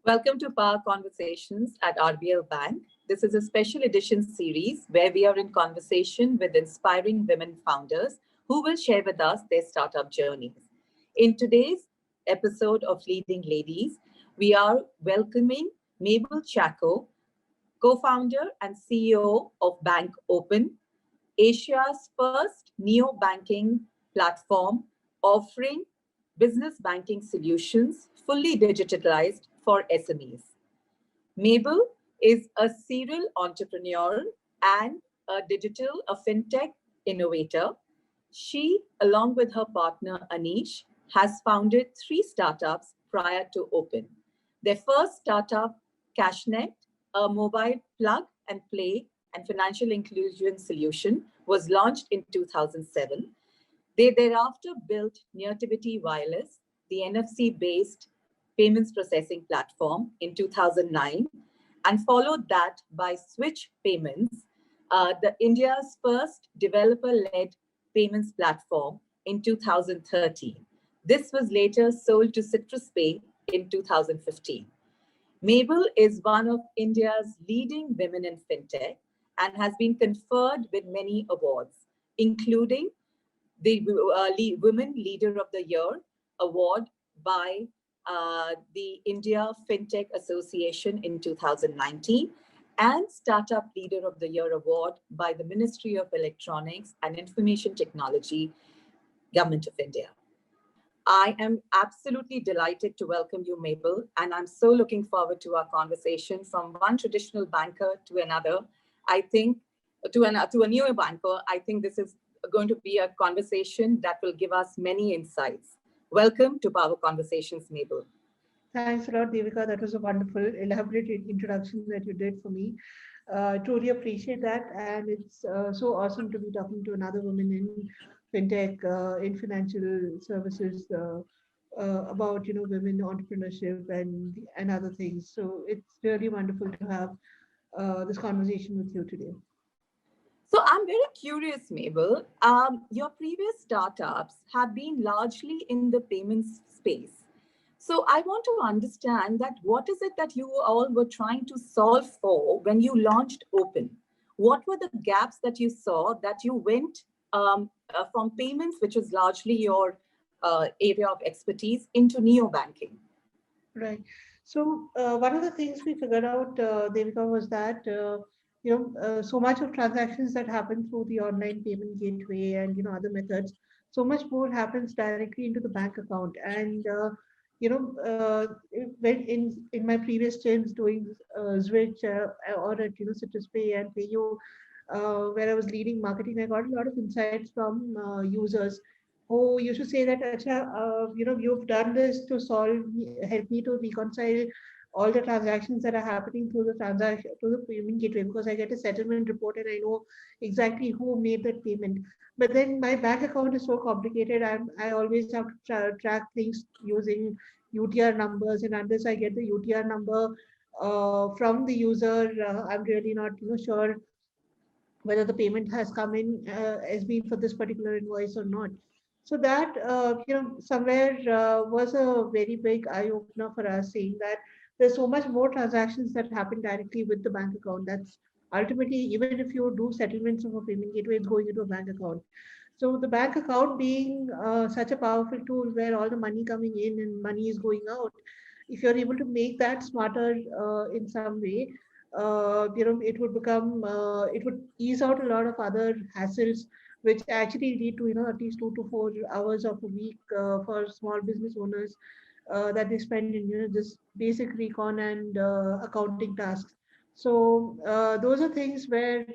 Welcome to Power Conversations at RBL Bank. This is a special edition series where we are in conversation with inspiring women founders who will share with us their startup journeys. In today's episode of Leading Ladies, we are welcoming Mabel Chaco, co-founder and CEO of Bank Open, Asia's first neo-banking platform offering business banking solutions fully digitalized for SMEs. Mabel is a serial entrepreneur and a fintech innovator. She, along with her partner Anish, has founded three startups prior to Open. Their first startup, Cashnet, a mobile plug and play and financial inclusion solution, was launched in 2007. They thereafter built Neartivity Wireless, the NFC-based payments processing platform, in 2009, and followed that by Switch Payments, the India's first developer-led payments platform, in 2013. This was later sold to Citrus Pay in 2015. Mabel is one of India's leading women in fintech and has been conferred with many awards, including the Women Leader of the Year award by the India FinTech Association in 2019 and Startup Leader of the Year award by the Ministry of Electronics and Information Technology, Government of India. I am absolutely delighted to welcome you, Mabel, and I'm so looking forward to our conversation from one traditional banker to another. I think to a newer banker, I think this is going to be a conversation that will give us many insights. Welcome to Power Conversations, Mabel. Thanks a lot, Devika. That was a wonderful, elaborate introduction that you did for me. Truly appreciate that. And it's so awesome to be talking to another woman in fintech, in financial services, about women entrepreneurship and other things. So it's really wonderful to have this conversation with you today. So I'm very curious, Mabel. Your previous startups have been largely in the payments space. So I want to understand that what is it that you all were trying to solve for when you launched Open? What were the gaps that you saw that you went from payments, which is largely your area of expertise, into neo-banking? Right. So one of the things we figured out, Devika, was that so much of transactions that happen through the online payment gateway and other methods, so much more happens directly into the bank account. And when in my previous stints doing Switch or at Citrus Pay and PayU, where I was leading marketing, I got a lot of insights from users who used to say that, Acha, you've done this to help me to reconcile all the transactions that are happening through the payment gateway, because I get a settlement report and I know exactly who made that payment. But then my bank account is so complicated. I always have to track things using UTR numbers, and unless I get the UTR number from the user, I'm really not sure whether the payment has come in as been for this particular invoice or not. So that somewhere was a very big eye opener for us, saying that there's so much more transactions that happen directly with the bank account. That's ultimately, even if you do settlements of a payment gateway, it's going into a bank account. So the bank account being such a powerful tool where all the money coming in and money is going out, if you're able to make that smarter in some way, it would it would ease out a lot of other hassles, which actually lead to at least 2 to 4 hours of a week for small business owners that they spend in just basic recon and accounting tasks. So those are things where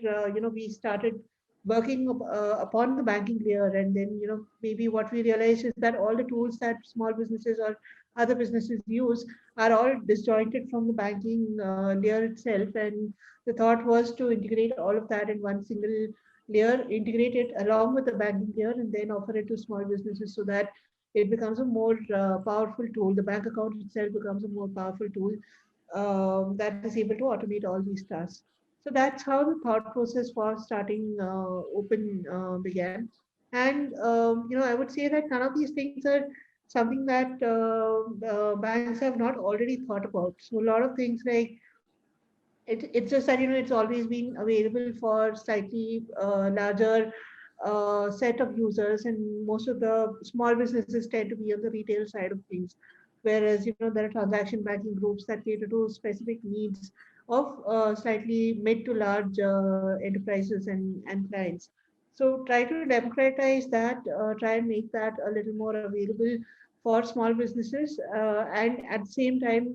we started working upon the banking layer, and then maybe what we realized is that all the tools that small businesses or other businesses use are all disjointed from the banking layer itself. And the thought was to integrate all of that in one single layer, integrate it along with the banking layer, and then offer it to small businesses so that it becomes a more powerful tool. The bank account itself becomes a more powerful tool that is able to automate all these tasks. So that's how the thought process for starting Open began. And I would say that none of these things are something that banks have not already thought about. So a lot of things like it's just that it's always been available for slightly larger set of users, and most of the small businesses tend to be on the retail side of things, whereas there are transaction banking groups that cater to specific needs of slightly mid to large enterprises and clients. So try to democratize that, try and make that a little more available for small businesses, and at the same time,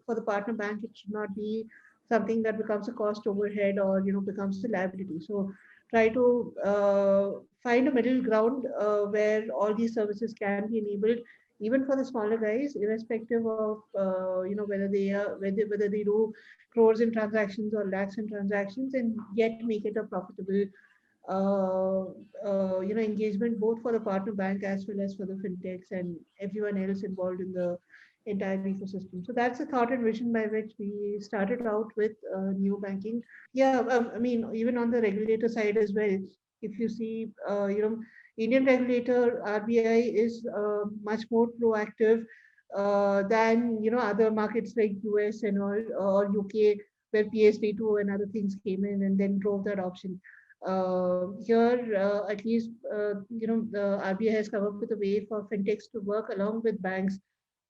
for the partner bank, it should not be something that becomes a cost overhead or becomes a liability. So try to find a middle ground where all these services can be enabled even for the smaller guys, irrespective of whether they do crores in transactions or lakhs in transactions, and yet make it a profitable uh, engagement both for the partner bank as well as for the fintechs and everyone else involved in the entire ecosystem. So that's the thought and vision by which we started out with new banking. Yeah, I mean, even on the regulator side as well, if you see, Indian regulator RBI is much more proactive than other markets like US and all, or UK, where PSD2 and other things came in and then drove that option. Here, at least, the RBI has come up with a way for fintechs to work along with banks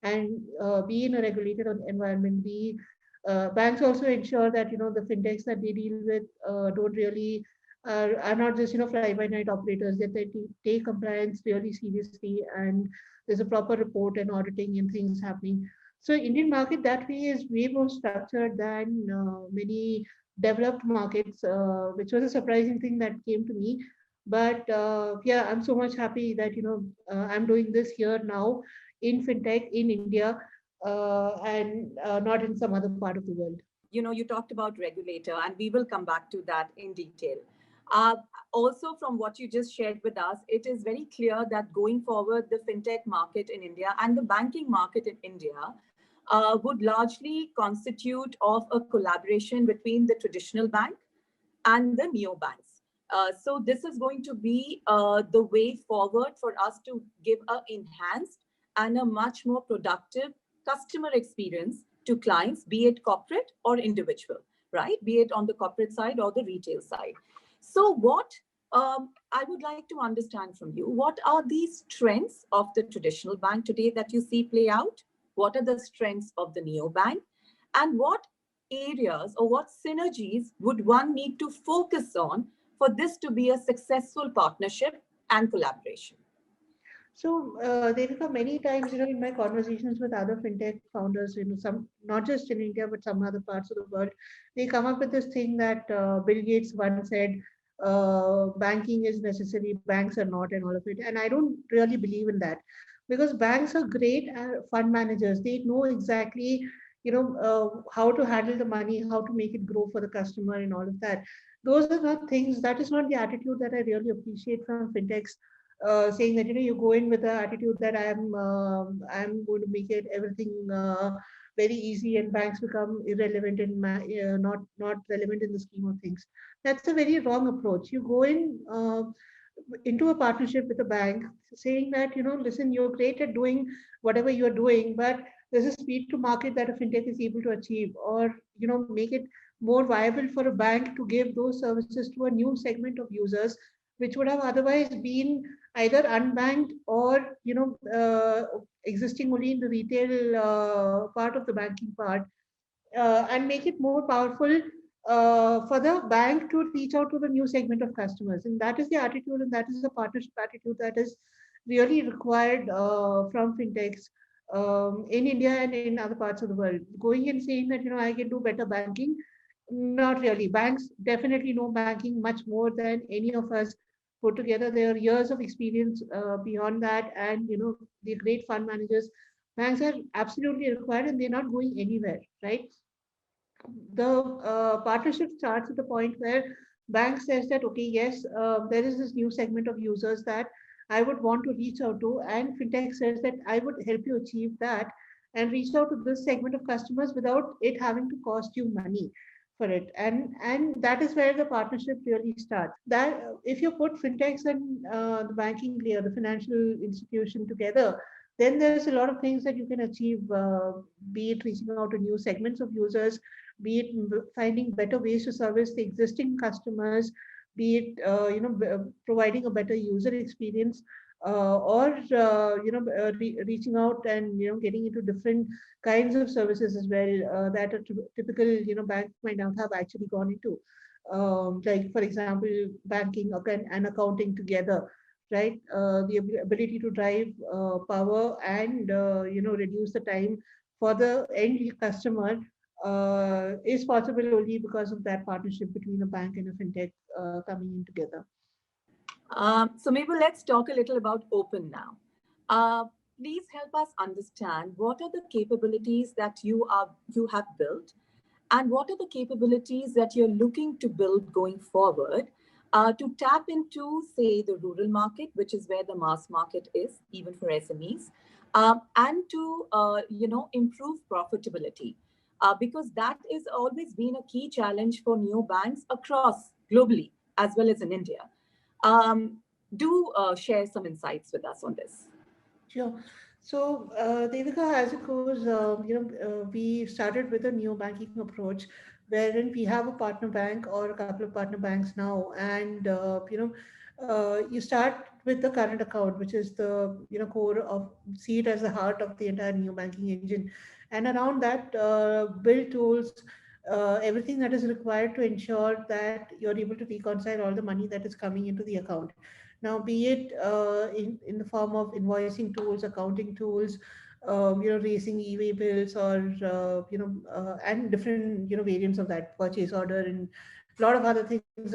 and be in a regulated environment. Banks also ensure that the fintechs that they deal with don't really are not just fly by night operators. That they take compliance really seriously, and there's a proper report and auditing and things happening. So Indian market that way is way more structured than many developed markets, which was a surprising thing that came to me. But yeah, I'm so much happy that I'm doing this here now in fintech in India, and not in some other part of the world. You talked about regulator, and we will come back to that in detail. Uh, Also, from what you just shared with us, it is very clear that going forward, the fintech market in India and the banking market in India would largely constitute of a collaboration between the traditional bank and the neobanks. So this is going to be the way forward for us to give a enhanced and a much more productive customer experience to clients, be it corporate or individual, right? Be it on the corporate side or the retail side. So what I would like to understand from you, what are these trends of the traditional bank today that you see play out? What are the strengths of the neobank? And what areas or what synergies would one need to focus on for this to be a successful partnership and collaboration? So there are many times, in my conversations with other fintech founders, some not just in India but some other parts of the world, they come up with this thing that Bill Gates once said, banking is necessary, banks are not, and all of it. And I don't really believe in that, because banks are great fund managers. They know exactly, how to handle the money, how to make it grow for the customer, and all of that. Those are not things. That is not the attitude that I really appreciate from fintechs, saying that you go in with the attitude that I'm going to make it everything very easy, and banks become irrelevant and not relevant in the scheme of things. That's a very wrong approach. You go in into a partnership with a bank, saying that listen, you're great at doing whatever you're doing, but there's a speed to market that a fintech is able to achieve, or make it more viable for a bank to give those services to a new segment of users, which would have otherwise been either unbanked or existing only in the retail part of the banking part, and make it more powerful for the bank to reach out to the new segment of customers. And that is the attitude, and that is the partnership attitude that is really required from fintechs in India and in other parts of the world. Going and saying that I can do better banking, not really. Banks definitely know banking much more than any of us put together. There are years of experience beyond that, and the great fund managers. Banks are absolutely required, and they're not going anywhere, right? The partnership starts at the point where bank says that, okay, yes, there is this new segment of users that I would want to reach out to, and fintech says that I would help you achieve that and reach out to this segment of customers without it having to cost you money for it. And that is where the partnership really starts. That if you put fintechs and the banking layer, the financial institution together, then there's a lot of things that you can achieve, be it reaching out to new segments of users, be it finding better ways to service the existing customers, be it providing a better user experience, or reaching out and getting into different kinds of services as well, that a typical bank might not have actually gone into, like for example banking and accounting together, right? The ability to drive power and reduce the time for the end customer is possible only because of that partnership between a bank and a fintech coming in together. So maybe let's talk a little about Open now. Please help us understand what are the capabilities that you have built, and what are the capabilities that you're looking to build going forward to tap into, say, the rural market, which is where the mass market is, even for SMEs, and to improve profitability, because that is always been a key challenge for new banks across globally as well as in India. Do share some insights with us on this. Sure. So, Devika, as it goes, we started with a new banking approach, wherein we have a partner bank or a couple of partner banks now, and you start with the current account, which is the core of, see it as the heart of the entire new banking engine, and around that, build tools, everything that is required to ensure that you're able to reconcile all the money that is coming into the account. Now, be it in the form of invoicing tools, accounting tools, raising e-way bills, or and different variants of that, purchase order, and a lot of other things,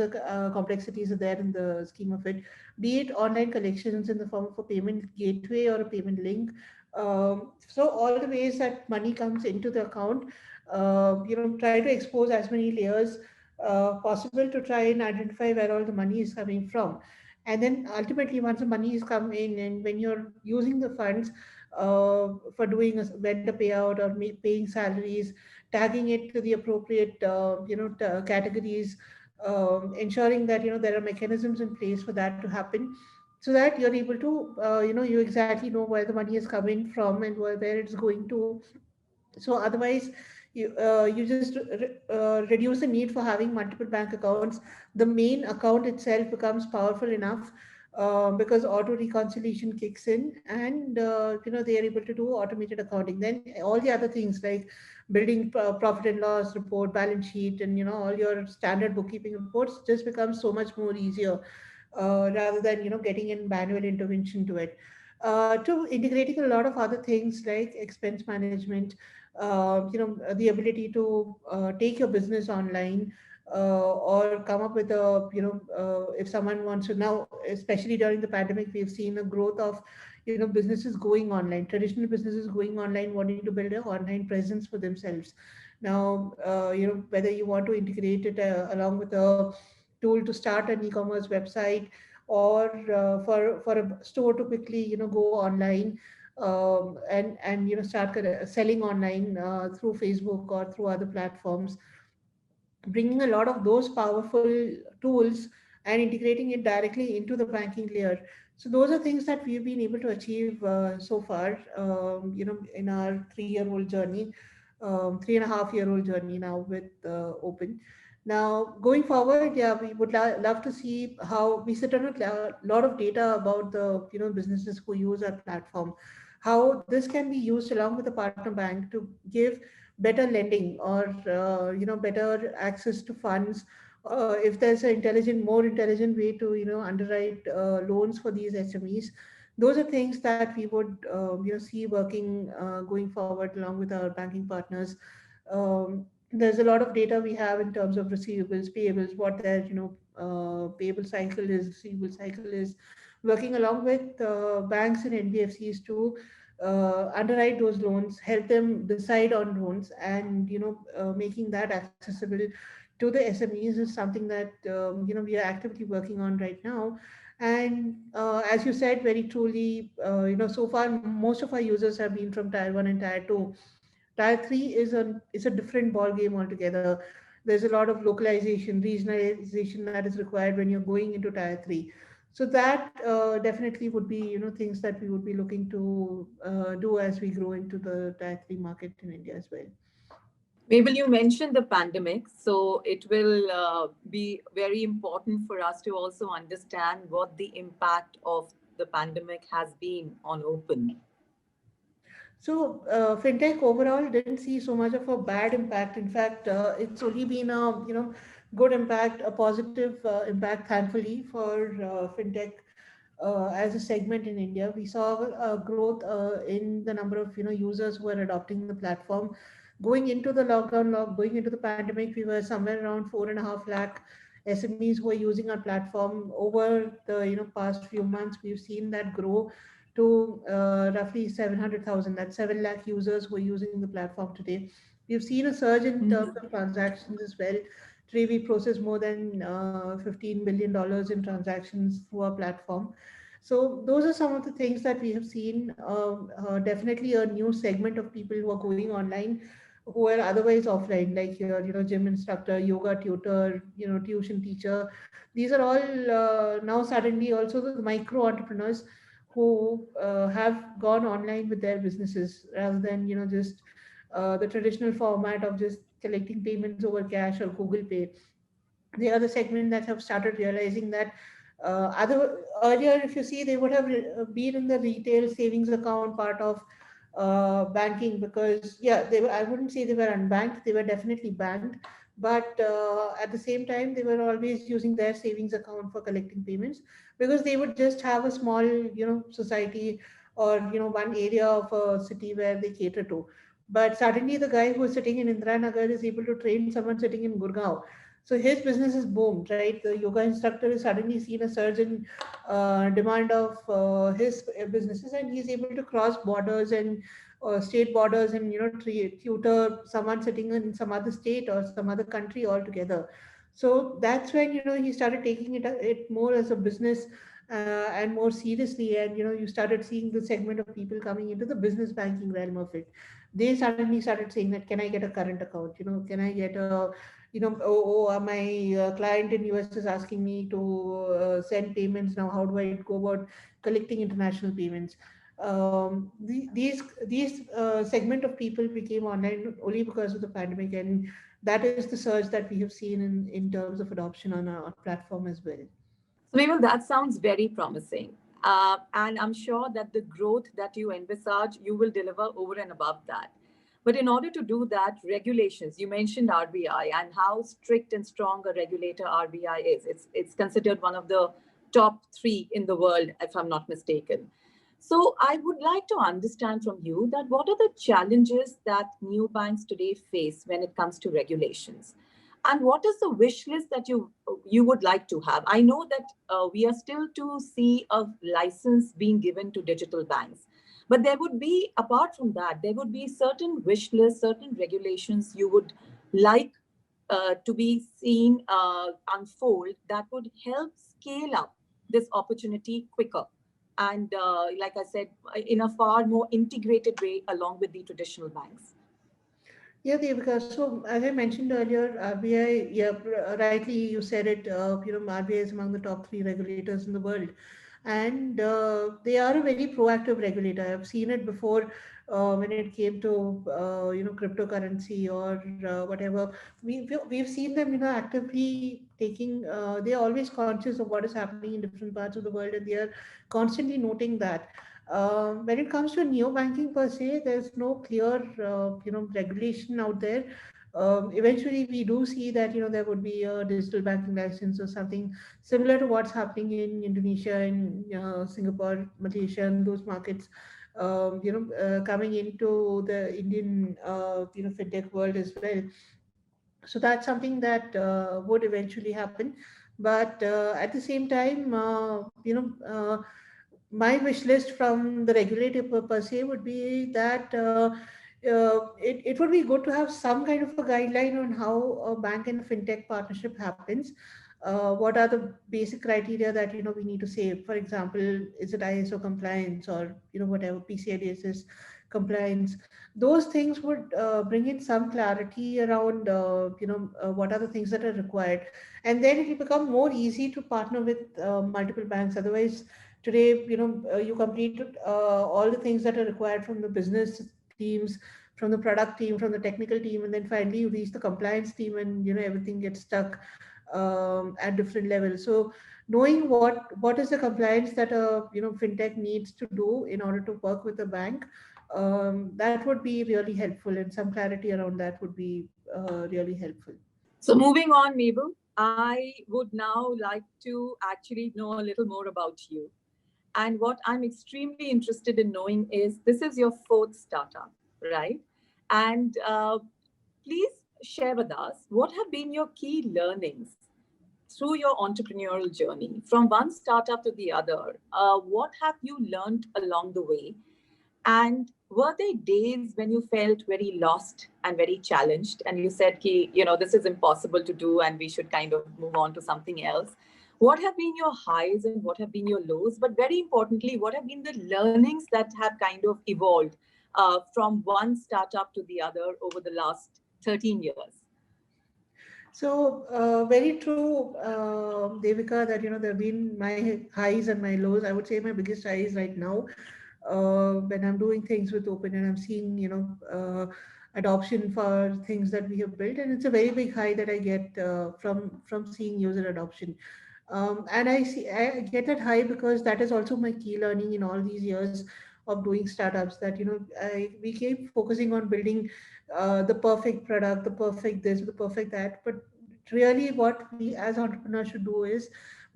complexities are there in the scheme of it. Be it online collections in the form of a payment gateway or a payment link. So all the ways that money comes into the account, try to expose as many layers possible to try and identify where all the money is coming from. And then ultimately, once the money is come in, and when you're using the funds for doing a vendor payout or paying salaries, tagging it to the appropriate categories, ensuring that there are mechanisms in place for that to happen, so that you're able to you exactly know where the money is coming from and where it's going to. So otherwise, you just reduce the need for having multiple bank accounts. The main account itself becomes powerful enough, because auto reconciliation kicks in, and they are able to do automated accounting. Then all the other things like building profit and loss report, balance sheet, and all your standard bookkeeping reports just becomes so much more easier, rather than getting in manual intervention to it. To integrating a lot of other things like expense management, the ability to take your business online, or come up with a, if someone wants to now, especially during the pandemic, we've seen a growth of businesses going online, traditional businesses going online, wanting to build an online presence for themselves. Now, whether you want to integrate it along with a tool to start an e-commerce website, or for a store to quickly go online, and start selling online through Facebook or through other platforms, bringing a lot of those powerful tools and integrating it directly into the banking layer. So those are things that we've been able to achieve so far, in our 3-year-old journey, 3.5-year-old journey now with Open. Now, going forward, yeah, we would love to see how we sit on a lot of data about the businesses who use our platform, how this can be used along with the partner bank to give better lending, or better access to funds, if there's an more intelligent way to underwrite loans for these SMEs. Those are things that we would see working going forward along with our banking partners. There's a lot of data we have in terms of receivables, payables, what their payable cycle is, receivable cycle is, working along with banks and NBFCs to underwrite those loans, help them decide on loans, and making that accessible to the SMEs is something that we are actively working on right now. And as you said, very truly, so far most of our users have been from Tier 1 and Tier 2. Tier 3 is a different ball game altogether. There's a lot of localization, regionalization that is required when you're going into Tier 3. So that definitely would be, things that we would be looking to do as we grow into the Tier 3 market in India as well. Mabel, you mentioned the pandemic, so it will be very important for us to also understand what the impact of the pandemic has been on Open. So fintech overall didn't see so much of a bad impact. In fact, it's only been a good impact, a positive impact, thankfully, for fintech as a segment in India. We saw growth in the number of users who are adopting the platform. Going into the pandemic, we were somewhere around 4.5 lakh SMEs who were using our platform. Over the past few months, we've seen that grow to roughly 700,000. That's 7 lakh users who are using the platform today. We've seen a surge in terms Mhm. of transactions as well. Today, we process more than $15 billion in transactions through our platform. So those are some of the things that we have seen. Definitely a new segment of people who are going online, who are otherwise offline, like your, gym instructor, yoga tutor, tuition teacher. These are all now suddenly also the micro entrepreneurs who have gone online with their businesses rather than, just the traditional format of just collecting payments over cash or Google Pay. They are the segment that have started realizing that other earlier, if you see, they would have been in the retail savings account part of banking, because yeah, I wouldn't say they were unbanked, they were definitely banked, but at the same time they were always using their savings account for collecting payments, because they would just have a small society, or one area of a city where they cater to. But suddenly the guy who is sitting in Indira Nagar is able to train someone sitting in Gurgaon, so his business is boomed, right? The yoga instructor is suddenly seen a surge in demand of his businesses, and he's able to cross borders and state borders, and tutor someone sitting in some other state or some other country altogether. So that's when he started taking it more as a business, and more seriously, and you started seeing the segment of people coming into the business banking realm of it. They suddenly started saying that, can I get a current account, can I get a my client in US is asking me to send payments now. How do I go about collecting international payments? These segment of people became online only because of the pandemic, and that is the surge that we have seen in terms of adoption on our platform as well. So, Mabel, that sounds very promising. And I'm sure that the growth that you envisage, you will deliver over and above that. But in order to do that, regulations, you mentioned RBI and how strict and strong a regulator RBI is. It's considered one of the top three in the world, if I'm not mistaken. So I would like to understand from you that what are the challenges that new banks today face when it comes to regulations? And what is the wish list that you would like to have? I know that we are still to see a license being given to digital banks, but there would be, apart from that, there would be certain wish lists, certain regulations you would like to be seen unfold that would help scale up this opportunity quicker. And like I said, in a far more integrated way along with the traditional banks. Yeah, Devika. So as I mentioned earlier, RBI, yeah, rightly you said it. RBI is among the top three regulators in the world, and they are a very proactive regulator. I've seen it before when it came to cryptocurrency or whatever. We've seen them actively taking. They are always conscious of what is happening in different parts of the world, and they are constantly noting that. When it comes to neo-banking per se, there's no clear, regulation out there. Eventually, we do see that there would be a digital banking license or something similar to what's happening in Indonesia and Singapore, Malaysia, and those markets. Coming into the Indian, fintech world as well. So that's something that would eventually happen. But at the same time, my wish list from the regulator per se would be that it would be good to have some kind of a guideline on how a bank and fintech partnership happens. What are the basic criteria that we need to say? For example, is it ISO compliance or whatever PCI DSS compliance. Those things would bring in some clarity around, what are the things that are required. And then it will become more easy to partner with multiple banks. Otherwise, today, you complete all the things that are required from the business teams, from the product team, from the technical team, and then finally you reach the compliance team, and everything gets stuck at different levels. So knowing what is the compliance that a fintech needs to do in order to work with a bank, that would be really helpful, and some clarity around that would be really helpful. So moving on, Mabel, I would now like to actually know a little more about you. And what I'm extremely interested in knowing is this is your fourth startup, right? And please share with us what have been your key learnings through your entrepreneurial journey from one startup to the other. What have you learned along the way? And were there days when you felt very lost and very challenged and you said, this is impossible to do and we should kind of move on to something else? What have been your highs and what have been your lows? But very importantly, what have been the learnings that have kind of evolved from one startup to the other over the last 13 years? So very true, Devika, that there have been my highs and my lows. I would say my biggest high is right now, when I'm doing things with Open and I'm seeing adoption for things that we have built, and it's a very big high that I get from seeing user adoption. And I get that high because that is also my key learning in all these years of doing startups, that we keep focusing on building the perfect product, the perfect this, the perfect that. But really what we as entrepreneurs should do is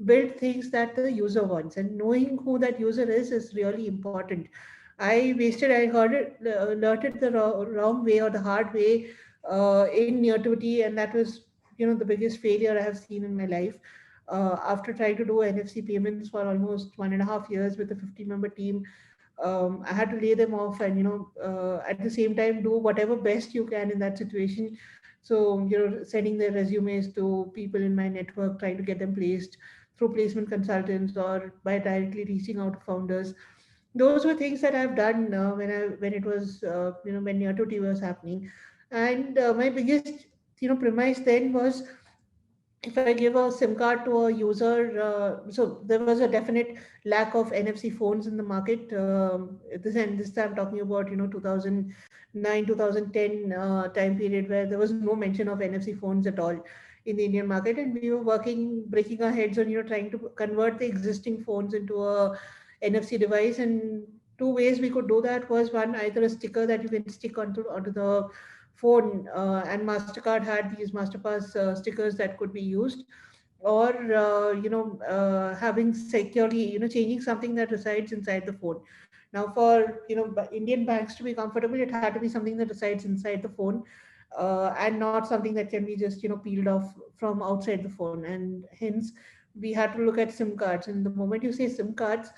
build things that the user wants, and knowing who that user is really important. I heard it, learned it the wrong way or the hard way in Neartivity, and that was the biggest failure I have seen in my life. After trying to do NFC payments for almost 1.5 years with a 50-member team, I had to lay them off, and at the same time do whatever best you can in that situation. So sending their resumes to people in my network, trying to get them placed through placement consultants or by directly reaching out to founders. Those were things that I've done when it was when Near to T was happening. And my biggest premise then was, if I give a SIM card to a user, so there was a definite lack of NFC phones in the market. This time talking about 2009 2010 time period, where there was no mention of NFC phones at all in the Indian market, and we were breaking our heads on trying to convert the existing phones into a NFC device. And two ways we could do that was, one, either a sticker that you can stick onto the phone, and Mastercard had these Masterpass stickers that could be used, or having securely changing something that resides inside the phone. Now, for Indian banks to be comfortable, it had to be something that resides inside the phone, and not something that can be just peeled off from outside the phone. And hence we had to look at SIM cards. And the moment you say SIM cards,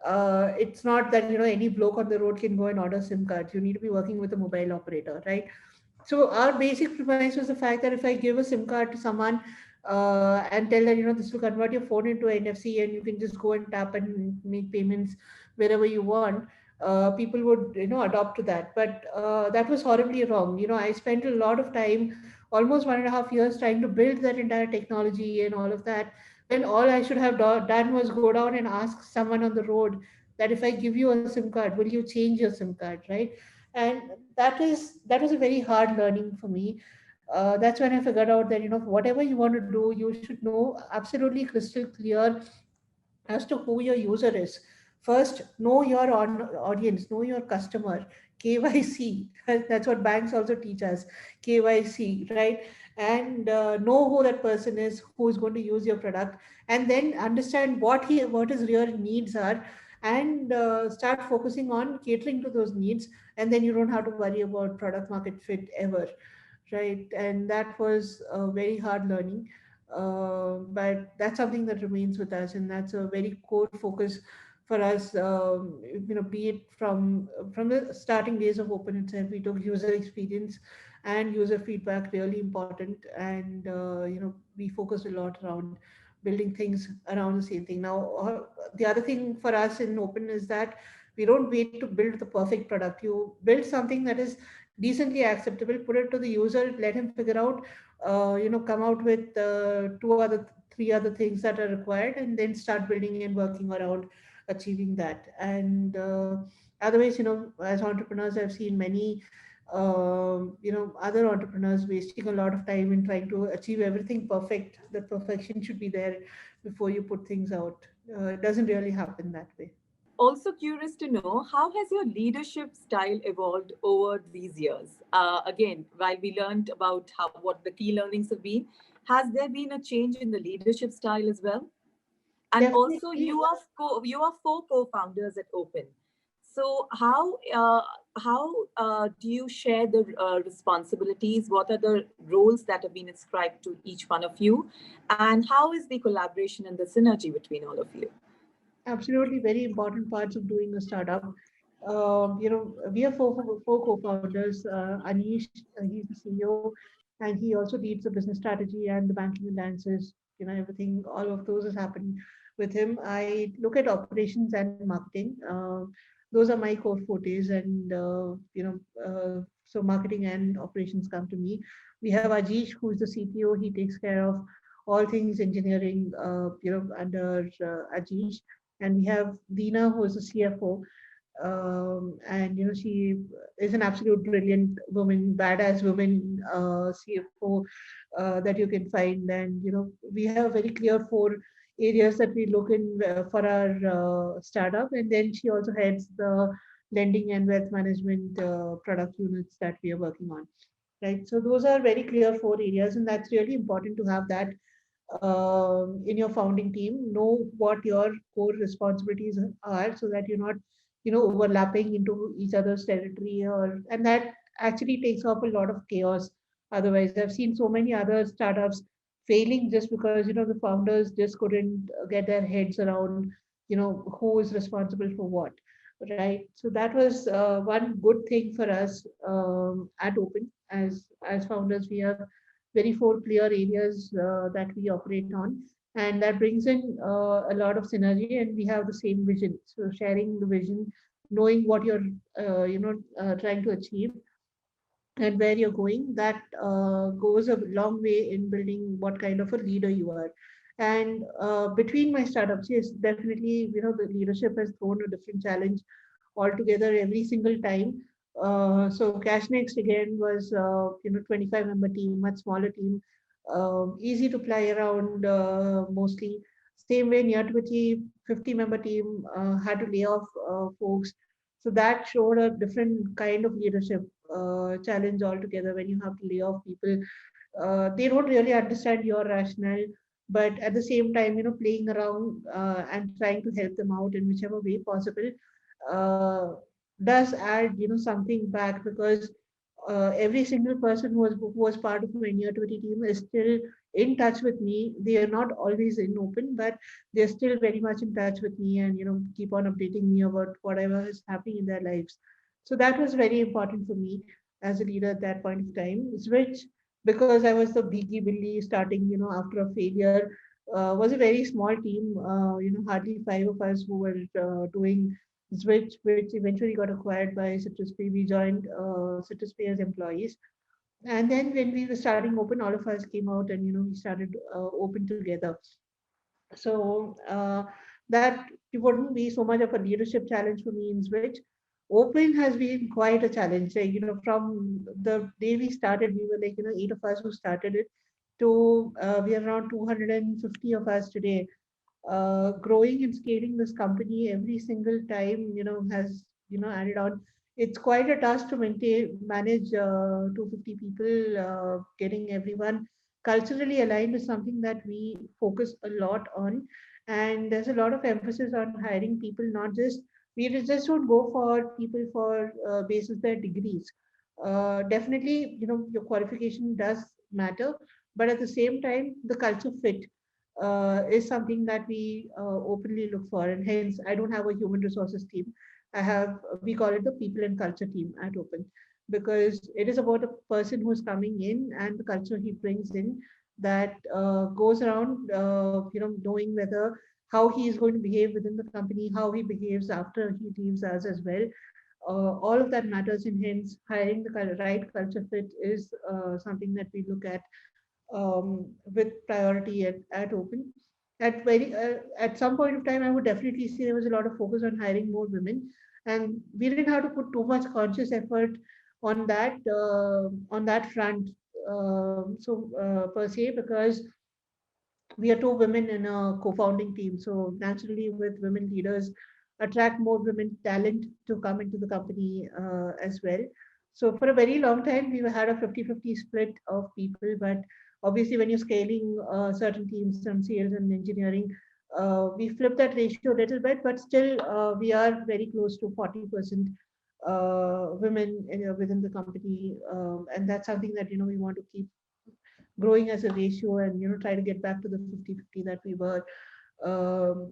it's not that any bloke on the road can go and order SIM cards. You need to be working with a mobile operator, right? So our basic premise was the fact that if I give a SIM card to someone and tell that this will convert your phone into NFC and you can just go and tap and make payments wherever you want, people would adopt to that. But that was horribly wrong. I spent a lot of time, almost 1.5 years, trying to build that entire technology and all of that, when all I should have done was go down and ask someone on the road that, if I give you a SIM card, will you change your SIM card, right? And that was a very hard learning for me. That's when I figured out that whatever you want to do, you should know absolutely crystal clear as to who your user is. First, know your audience, know your customer. KYC, that's what banks also teach us. KYC, right? And know who that person is who is going to use your product, and then understand what his real needs are, and start focusing on catering to those needs. And then you don't have to worry about product market fit ever, right? And that was a very hard learning, but that's something that remains with us, and that's a very core focus for us. Be it from the starting days of Open itself, we took user experience and user feedback really important, and we focused a lot around building things around the same thing. Now, the other thing for us in Open is that We don't wait to build the perfect product. You build something that is decently acceptable, put it to the user, let him figure out, come out with three other things that are required, and then start building and working around achieving that. And otherwise, as entrepreneurs, I've seen many other entrepreneurs wasting a lot of time in trying to achieve everything perfect. The perfection should be there before you put things out. It doesn't really happen that way. Also curious to know, how has your leadership style evolved over these years? Again, while we learned about what the key learnings have been, has there been a change in the leadership style as well? And also, Definitely. you are four co-founders at Open. So how do you share the responsibilities? What are the roles that have been ascribed to each one of you, and how is the collaboration and the synergy between all of you? Absolutely, very important parts of doing a startup. We have four co-founders. Anish, he's the CEO, and he also leads the business strategy and the banking alliances. Everything, all of those is happening with him. I look at operations and marketing. Those are my core fortes, and so marketing and operations come to me. We have Ajish, who's the CTO. He takes care of all things engineering. Under Ajish, and we have Dina, who is the CFO, and she is an absolute brilliant woman, badass woman, CFO that you can find. And we have very clear four areas that we look in for our startup, and then she also heads the lending and wealth management product units that we are working on. Right, so those are very clear four areas, and that's really important to have that in your founding team. Know what your core responsibilities are, so that you're not overlapping into each other's territory, and that actually takes off a lot of chaos. Otherwise, I've seen so many other startups failing just because the founders just couldn't get their heads around who is responsible for what. Right, so that was one good thing for us at Open. As founders, we have very four clear areas that we operate on, and that brings in a lot of synergy, and we have the same vision. So sharing the vision, knowing what you're trying to achieve and where you're going, that goes a long way in building what kind of a leader you are. And between my startups, yes, definitely, the leadership has thrown a different challenge altogether every single time. So CashNext again was 25-member team, much smaller team, easy to play around mostly. Same way, Near20, 50-member team, had to lay off folks. So that showed a different kind of leadership challenge altogether when you have to lay off people. They don't really understand your rationale, but at the same time, playing around and trying to help them out in whichever way possible uh, does add something back, because every single person who was part of my Near20 team is still in touch with me. They are not always in Open, but they're still very much in touch with me, and keep on updating me about whatever is happening in their lives. So that was very important for me as a leader at that point of time. Switch, because I was the beaky Billy starting, after a failure, was a very small team, hardly five of us who were doing Switch, which eventually got acquired by CitrusPay. We joined CitrusPay as employees. And then when we were starting Open, all of us came out, and, we started Open together. So that wouldn't be so much of a leadership challenge for me in Switch. Open has been quite a challenge. Like, from the day we started, we were like, eight of us who started it, to we are around 250 of us today. Growing and scaling this company every single time, has, added on. It's quite a task to manage 250 people, getting everyone culturally aligned is something that we focus a lot on. And there's a lot of emphasis on hiring people, not just, we just don't go for people for basis their degrees. Definitely, your qualification does matter, but at the same time, the culture fit is something that we openly look for. And hence, I don't have a human resources team. We call it the people and culture team at Open, because it is about a person who's coming in and the culture he brings in, that goes around, knowing whether how he is going to behave within the company, how he behaves after he leaves us as well. All of that matters, and hence hiring the right culture fit is something that we look at with priority at Open. At some point of time, I would definitely say there was a lot of focus on hiring more women, and we didn't have to put too much conscious effort on that front. Per se, because we are two women in a co-founding team, so naturally, with women leaders, attract more women talent to come into the company as well. So for a very long time, we had a 50-50 split of people, but obviously when you're scaling certain teams from sales and engineering, we flip that ratio a little bit, but still we are very close to 40% women within the company, and that's something that we want to keep growing as a ratio, and try to get back to the 50-50 that we were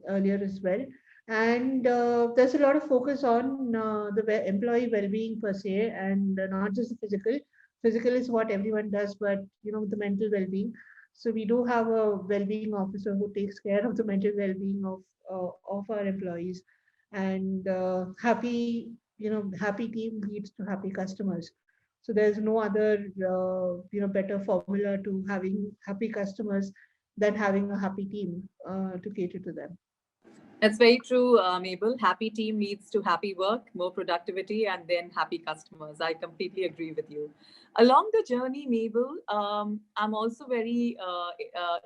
earlier as well. And there's a lot of focus on the employee well-being per se, and not just the physical. Physical is what everyone does, but the mental well-being. So we do have a well-being officer who takes care of the mental well-being of our employees, and happy team leads to happy customers. So there's no other better formula to having happy customers than having a happy team to cater to them. That's very true, Mabel. Happy team leads to happy work, more productivity, and then happy customers. I completely agree with you. Along the journey, Mabel, I'm also very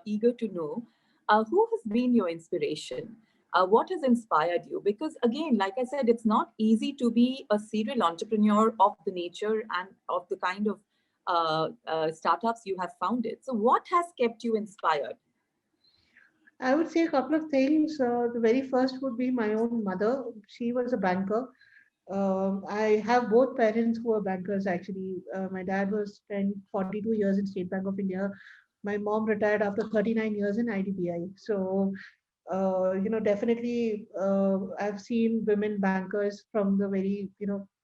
eager to know who has been your inspiration? What has inspired you? Because again, like I said, it's not easy to be a serial entrepreneur of the nature and of the kind of startups you have founded. So, what has kept you inspired? I would say a couple of things. The very first would be my own mother. She was a banker. I have both parents who are bankers actually. My dad was spent 42 years in State Bank of India. My mom retired after 39 years in IDBI. So, definitely I've seen women bankers from the very,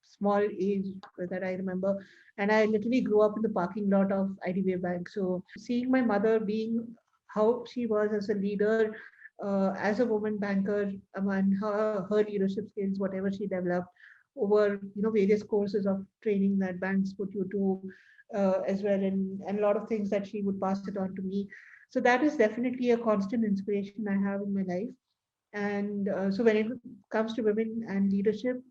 small age that I remember. And I literally grew up in the parking lot of IDBI Bank. So, seeing my mother being how she was as a leader, as a woman banker, and her leadership skills, whatever she developed over various courses of training that banks put you to as well, and a lot of things that she would pass it on to me. So that is definitely a constant inspiration I have in my life. And so when it comes to women and leadership,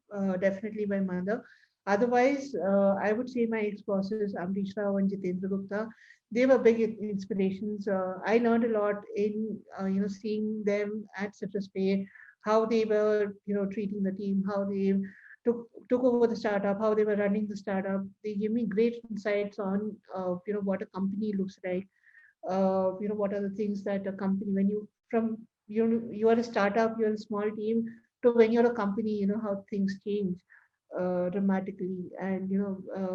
definitely my mother. Otherwise, I would say my ex-bosses, Amrish Rao and Jitendra Gupta, they were big inspirations. I learned a lot in, seeing them at Citrus Pay, how they were, treating the team, how they took over the startup, how they were running the startup. They gave me great insights on, what a company looks like. What are the things that a company, when you from you are a startup, you're a small team, to when you're a company, how things change dramatically, and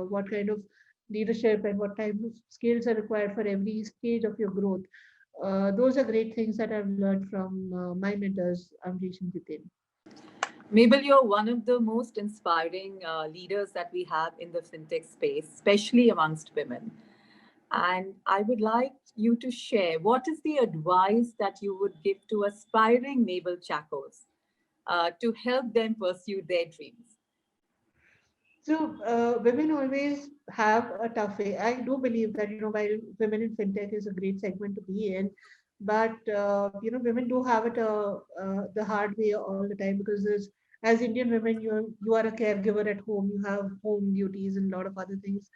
what kind of leadership and what type of skills are required for every stage of your growth. Those are great things that I've learned from my mentors, Amrish and Jitin. Mabel, you're one of the most inspiring leaders that we have in the fintech space, especially amongst women. And I would like you to share what is the advice that you would give to aspiring Mabel Chacos to help them pursue their dreams? So women always have a tough way. I do believe that while women in fintech is a great segment to be in, but women do have it the hard way all the time, because as Indian women, you are a caregiver at home. You have home duties and a lot of other things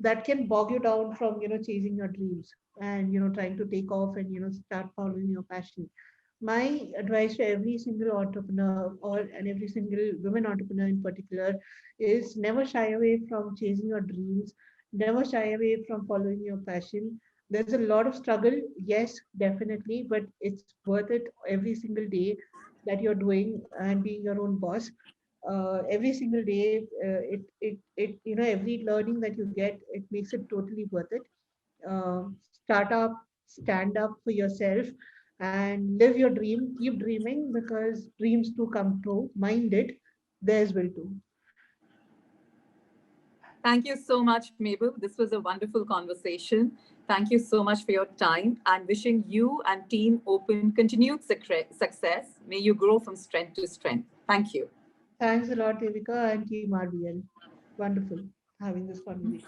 that can bog you down from chasing your dreams, and trying to take off and start following your passion. My advice to every single entrepreneur, and every single women entrepreneur in particular, is never shy away from chasing your dreams, never shy away from following your passion. There's a lot of struggle, yes, definitely, but it's worth it every single day that you're doing and being your own boss. Every single day, every learning that you get, it makes it totally worth it. Start up, stand up for yourself, and live your dream. Keep dreaming, because dreams do come true. Mind it, theirs will too. Thank you so much, Mabel. This was a wonderful conversation. Thank you so much for your time and wishing you and Team Open continued success. May you grow from strength to strength. Thank you. Thanks a lot, Devika and Team RBL. Wonderful having this conversation.